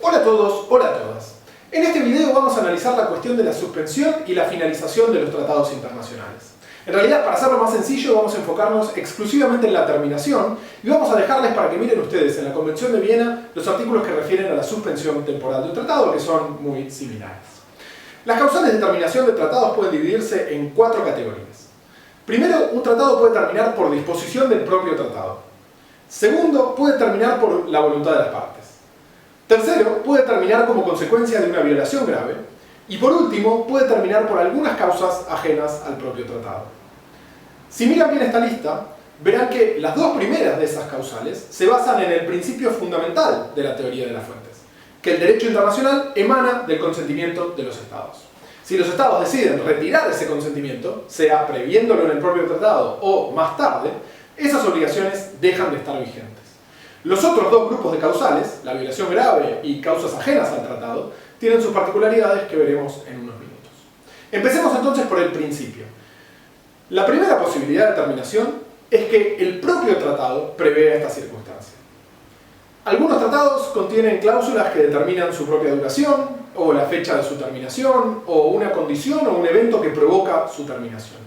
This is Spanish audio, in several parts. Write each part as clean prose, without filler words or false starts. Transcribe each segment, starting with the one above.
Hola a todos, hola a todas. En este video vamos a analizar la cuestión de la suspensión y la finalización de los tratados internacionales. En realidad, para hacerlo más sencillo, vamos a enfocarnos exclusivamente en la terminación y vamos a dejarles para que miren ustedes en la Convención de Viena los artículos que refieren a la suspensión temporal de un tratado, que son muy similares. Las causales de terminación de tratados pueden dividirse en 4 categorías. Primero, un tratado puede terminar por disposición del propio tratado. Segundo, puede terminar por la voluntad de las partes. Tercero, puede terminar como consecuencia de una violación grave. Y por último, puede terminar por algunas causas ajenas al propio tratado. Si miran bien esta lista, verán que las dos primeras de esas causales se basan en el principio fundamental de la teoría de las fuentes, que el derecho internacional emana del consentimiento de los estados. Si los estados deciden retirar ese consentimiento, sea previéndolo en el propio tratado o más tarde, esas obligaciones dejan de estar vigentes. Los otros dos grupos de causales, la violación grave y causas ajenas al tratado, tienen sus particularidades que veremos en unos minutos. Empecemos entonces por el principio. La primera posibilidad de terminación es que el propio tratado prevea esta circunstancia. Algunos tratados contienen cláusulas que determinan su propia duración, o la fecha de su terminación, o una condición o un evento que provoca su terminación.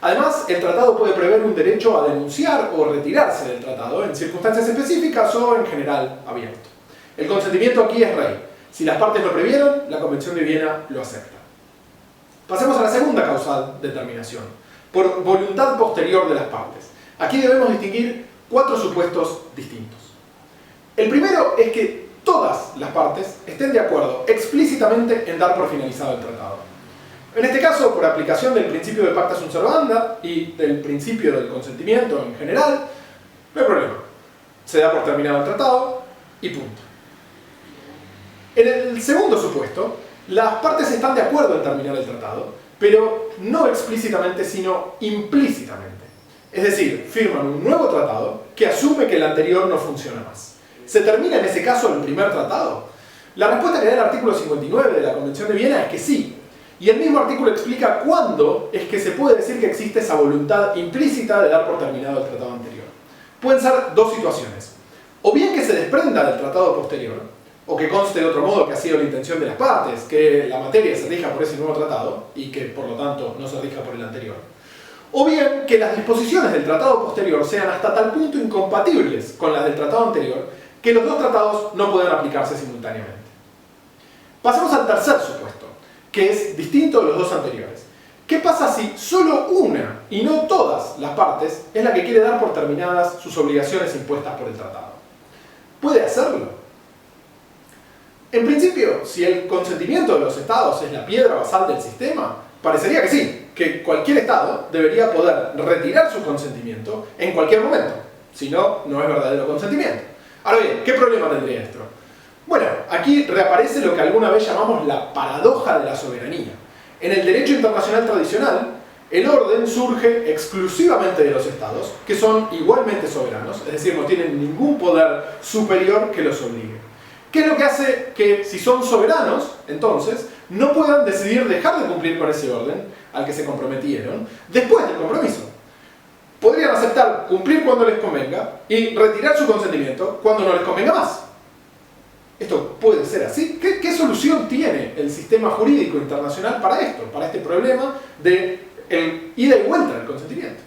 Además, el tratado puede prever un derecho a denunciar o retirarse del tratado en circunstancias específicas o en general abierto. El consentimiento aquí es rey. Si las partes lo previeron, la Convención de Viena lo acepta. Pasemos a la segunda causal de terminación, por voluntad posterior de las partes. Aquí debemos distinguir 4 supuestos distintos. El primero es que todas las partes estén de acuerdo explícitamente en dar por finalizado el tratado. En este caso, por aplicación del principio de pacta sunt servanda y del principio del consentimiento en general, no hay problema. Se da por terminado el tratado y punto. En el segundo supuesto, las partes están de acuerdo en terminar el tratado, pero no explícitamente, sino implícitamente. Es decir, firman un nuevo tratado que asume que el anterior no funciona más. ¿Se termina en ese caso el primer tratado? La respuesta que da el artículo 59 de la Convención de Viena es que sí. Y el mismo artículo explica cuándo es que se puede decir que existe esa voluntad implícita de dar por terminado el tratado anterior. Pueden ser dos situaciones. O bien que se desprenda del tratado posterior, o que conste de otro modo que ha sido la intención de las partes, que la materia se rija por ese nuevo tratado, y que por lo tanto no se rija por el anterior. O bien que las disposiciones del tratado posterior sean hasta tal punto incompatibles con las del tratado anterior, que los dos tratados no puedan aplicarse simultáneamente. Pasemos al tercer supuesto, que es distinto de los dos anteriores. ¿Qué pasa si solo una, y no todas las partes, es la que quiere dar por terminadas sus obligaciones impuestas por el tratado? ¿Puede hacerlo? En principio, si el consentimiento de los estados es la piedra basal del sistema, parecería que sí, que cualquier estado debería poder retirar su consentimiento en cualquier momento. Si no, no es verdadero consentimiento. Ahora bien, ¿qué problema tendría esto? Bueno, aquí reaparece lo que alguna vez llamamos la paradoja de la soberanía. En el derecho internacional tradicional, el orden surge exclusivamente de los estados, que son igualmente soberanos, es decir, no tienen ningún poder superior que los obligue. ¿Qué es lo que hace que, si son soberanos, entonces, no puedan decidir dejar de cumplir con ese orden al que se comprometieron después del compromiso? Podrían aceptar cumplir cuando les convenga y retirar su consentimiento cuando no les convenga más. ¿Esto puede ser así? ¿Qué solución tiene el sistema jurídico internacional para esto? Para este problema de ida y vuelta del consentimiento.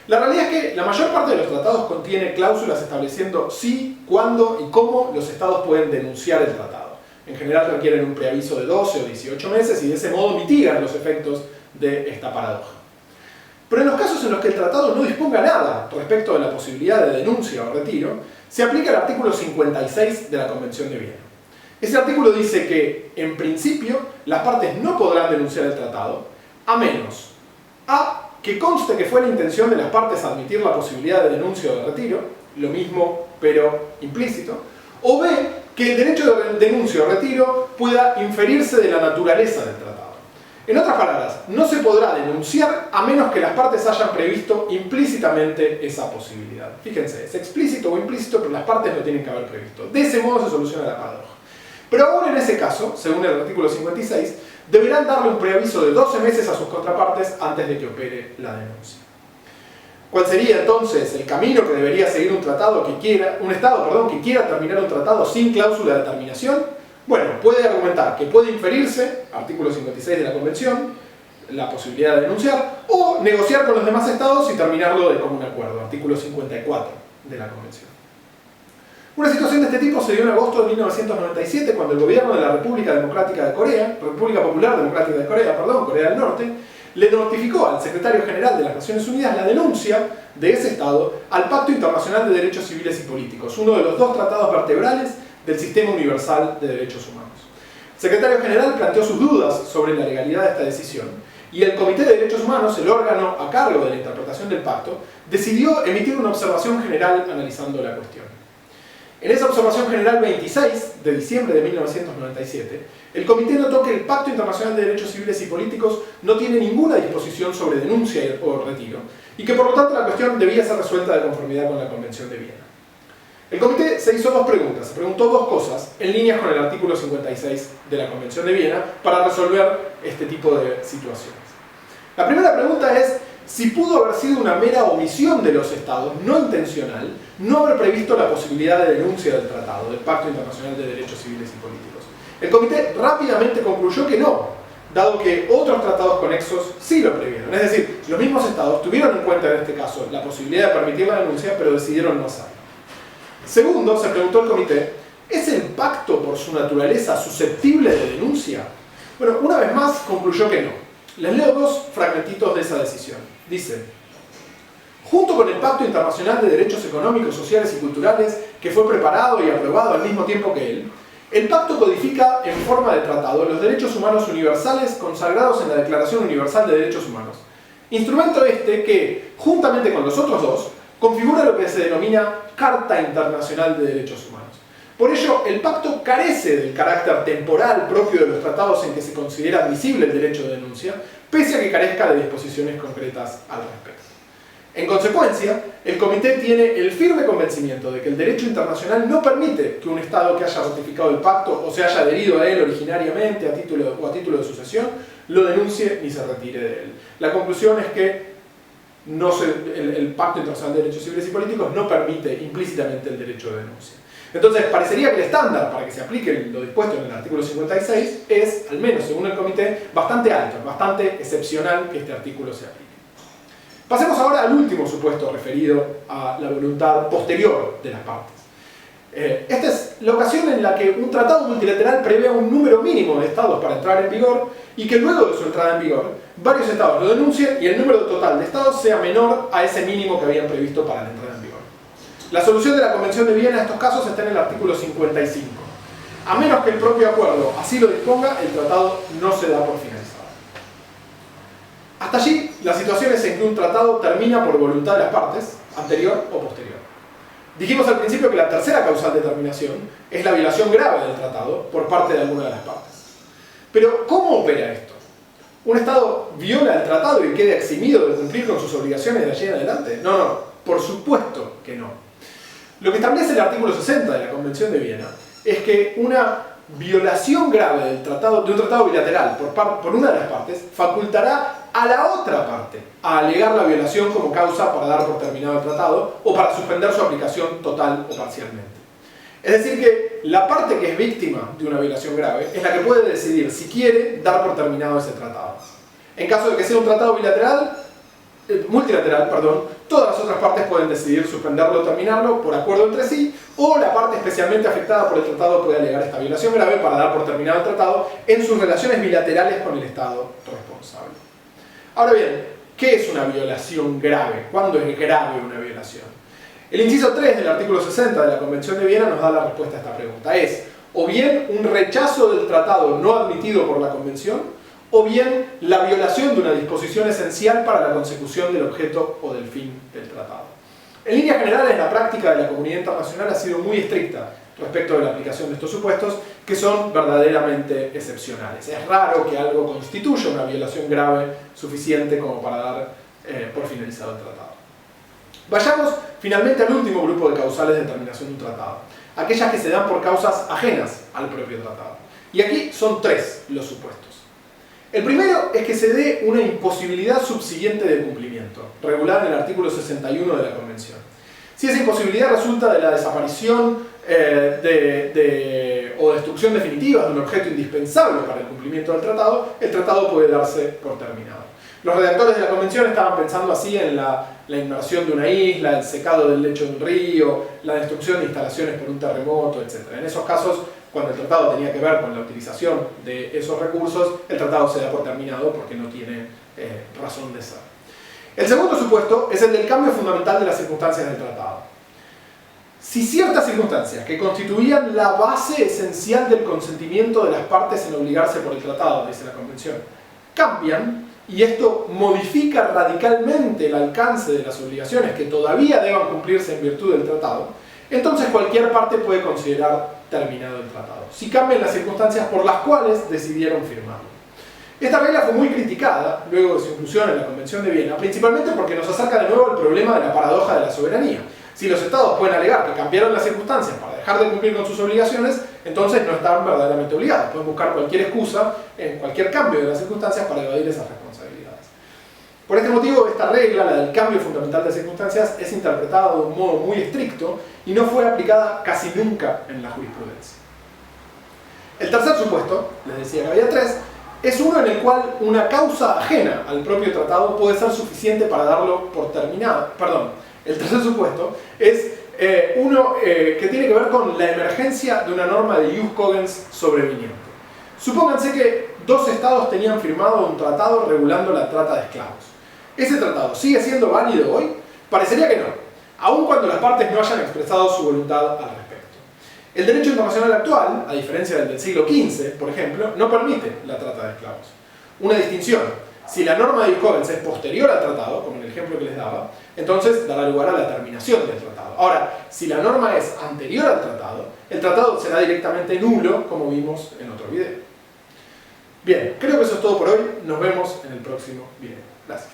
La realidad es que la mayor parte de los tratados contiene cláusulas estableciendo si, cuándo y cómo los estados pueden denunciar el tratado. En general requieren un preaviso de 12 o 18 meses y de ese modo mitigan los efectos de esta paradoja. Pero en los casos en los que el tratado no disponga nada respecto de la posibilidad de denuncia o retiro, se aplica el artículo 56 de la Convención de Viena. Ese artículo dice que, en principio, las partes no podrán denunciar el tratado, a menos a que conste que fue la intención de las partes admitir la posibilidad de denuncia o de retiro, lo mismo pero implícito, o b, que el derecho de denuncia o retiro pueda inferirse de la naturaleza del tratado. En otras palabras, no se podrá denunciar a menos que las partes hayan previsto implícitamente esa posibilidad. Fíjense, es explícito o implícito, pero las partes lo tienen que haber previsto. De ese modo se soluciona la paradoja. Pero aún en ese caso, según el artículo 56, deberán darle un preaviso de 12 meses a sus contrapartes antes de que opere la denuncia. ¿Cuál sería entonces el camino que debería seguir un estado que quiera terminar un tratado sin cláusula de terminación? Bueno, puede argumentar que puede inferirse, artículo 56 de la Convención, la posibilidad de denunciar, o negociar con los demás estados y terminarlo de común acuerdo, artículo 54 de la Convención. Una situación de este tipo se dio en agosto de 1997, cuando el gobierno de la República Democrática de Corea, República Popular Democrática de Corea, perdón, Corea del Norte, le notificó al secretario general de las Naciones Unidas la denuncia de ese Estado al Pacto Internacional de Derechos Civiles y Políticos, uno de los dos tratados vertebrales del Sistema Universal de Derechos Humanos. El secretario general planteó sus dudas sobre la legalidad de esta decisión y el Comité de Derechos Humanos, el órgano a cargo de la interpretación del pacto, decidió emitir una observación general analizando la cuestión. En esa observación general 26 de diciembre de 1997, el Comité notó que el Pacto Internacional de Derechos Civiles y Políticos no tiene ninguna disposición sobre denuncia o retiro, y que por lo tanto la cuestión debía ser resuelta de conformidad con la Convención de Viena. El Comité se hizo dos preguntas, se preguntó dos cosas en líneas con el artículo 56 de la Convención de Viena para resolver este tipo de situaciones. La primera pregunta es si pudo haber sido una mera omisión de los estados, no intencional, no haber previsto la posibilidad de denuncia del tratado, del Pacto Internacional de Derechos Civiles y Políticos. El Comité rápidamente concluyó que no, dado que otros tratados conexos sí lo previeron. Es decir, los mismos estados tuvieron en cuenta en este caso la posibilidad de permitir la denuncia, pero decidieron no hacerlo. Segundo, se preguntó el Comité, ¿es el pacto por su naturaleza susceptible de denuncia? Bueno, una vez más concluyó que no. Les leo dos fragmentitos de esa decisión. Dice: junto con el Pacto Internacional de Derechos Económicos, Sociales y Culturales, que fue preparado y aprobado al mismo tiempo que él, el pacto codifica en forma de tratado los derechos humanos universales consagrados en la Declaración Universal de Derechos Humanos. Instrumento este que, juntamente con los otros dos, configura lo que se denomina Carta Internacional de Derechos Humanos. Por ello, el pacto carece del carácter temporal propio de los tratados en que se considera admisible el derecho de denuncia, pese a que carezca de disposiciones concretas al respecto. En consecuencia, el Comité tiene el firme convencimiento de que el derecho internacional no permite que un Estado que haya ratificado el pacto o se haya adherido a él originariamente a título de sucesión lo denuncie ni se retire de él. La conclusión es que el Pacto Internacional de Derechos Civiles y Políticos no permite implícitamente el derecho de denuncia. Entonces, parecería que el estándar para que se aplique lo dispuesto en el artículo 56 es, al menos según el Comité, bastante alto, bastante excepcional que este artículo se aplique. Pasemos ahora al último supuesto referido a la voluntad posterior de las partes. Esta es la ocasión en la que un tratado multilateral prevé un número mínimo de estados para entrar en vigor y que luego de su entrada en vigor, varios estados lo denuncien y el número total de estados sea menor a ese mínimo que habían previsto para la entrada en vigor. La solución de la Convención de Viena a estos casos está en el artículo 55. A menos que el propio acuerdo así lo disponga, el tratado no se da por finalizado. Hasta allí, la situación es en que un tratado termina por voluntad de las partes, anterior o posterior. Dijimos al principio que la tercera causal de terminación es la violación grave del tratado por parte de alguna de las partes. Pero, ¿cómo opera esto? ¿Un Estado viola el tratado y queda eximido de cumplir con sus obligaciones de allí en adelante? No, por supuesto que no. Lo que establece el artículo 60 de la Convención de Viena es que una violación grave de un tratado bilateral por una de las partes facultará a la otra parte a alegar la violación como causa para dar por terminado el tratado o para suspender su aplicación total o parcialmente. Es decir que la parte que es víctima de una violación grave es la que puede decidir si quiere dar por terminado ese tratado. En caso de que sea un tratado multilateral, todas las otras partes pueden decidir suspenderlo o terminarlo por acuerdo entre sí, o la parte especialmente afectada por el tratado puede alegar esta violación grave para dar por terminado el tratado en sus relaciones bilaterales con el Estado responsable. Ahora bien, ¿qué es una violación grave? ¿Cuándo es grave una violación? El inciso 3 del artículo 60 de la Convención de Viena nos da la respuesta a esta pregunta. Es, o bien un rechazo del tratado no admitido por la Convención, o bien la violación de una disposición esencial para la consecución del objeto o del fin del tratado. En líneas generales, la práctica de la comunidad internacional ha sido muy estricta respecto de la aplicación de estos supuestos, que son verdaderamente excepcionales. Es raro que algo constituya una violación grave suficiente como para dar por finalizado el tratado. Vayamos finalmente al último grupo de causales de terminación de un tratado, aquellas que se dan por causas ajenas al propio tratado. Y aquí son tres los supuestos. El primero es que se dé una imposibilidad subsiguiente de cumplimiento, regulada en el artículo 61 de la Convención. Si esa imposibilidad resulta de la desaparición o destrucción definitiva de un objeto indispensable para el cumplimiento del tratado puede darse por terminado. Los redactores de la convención estaban pensando así en la inmersión de una isla, el secado del lecho de un río, la destrucción de instalaciones por un terremoto, etc. En esos casos, cuando el tratado tenía que ver con la utilización de esos recursos, el tratado se da por terminado porque no tiene razón de ser. El segundo supuesto es el del cambio fundamental de las circunstancias del tratado. Si ciertas circunstancias que constituían la base esencial del consentimiento de las partes en obligarse por el tratado, dice la Convención, cambian, y esto modifica radicalmente el alcance de las obligaciones que todavía deban cumplirse en virtud del tratado, entonces cualquier parte puede considerar terminado el tratado, si cambian las circunstancias por las cuales decidieron firmarlo. Esta regla fue muy criticada luego de su inclusión en la Convención de Viena, principalmente porque nos acerca de nuevo al problema de la paradoja de la soberanía. Si los estados pueden alegar que cambiaron las circunstancias para dejar de cumplir con sus obligaciones, entonces no están verdaderamente obligados. Pueden buscar cualquier excusa en cualquier cambio de las circunstancias para evadir esas responsabilidades. Por este motivo, esta regla, la del cambio fundamental de circunstancias, es interpretada de un modo muy estricto y no fue aplicada casi nunca en la jurisprudencia. El tercer supuesto, les decía que había tres, es uno en el cual una causa ajena al propio tratado puede ser suficiente para darlo por terminado. El tercer supuesto es uno que tiene que ver con la emergencia de una norma de jus cogens sobreviniente. Supónganse que dos estados tenían firmado un tratado regulando la trata de esclavos. ¿Ese tratado sigue siendo válido hoy? Parecería que no, aun cuando las partes no hayan expresado su voluntad al respecto. El derecho internacional actual, a diferencia del siglo XV, por ejemplo, no permite la trata de esclavos. Una distinción: si la norma de jus cogens es posterior al tratado, como en el ejemplo que les daba, entonces dará lugar a la terminación del tratado. Ahora, si la norma es anterior al tratado, el tratado será directamente nulo, como vimos en otro video. Bien, creo que eso es todo por hoy. Nos vemos en el próximo video. Gracias.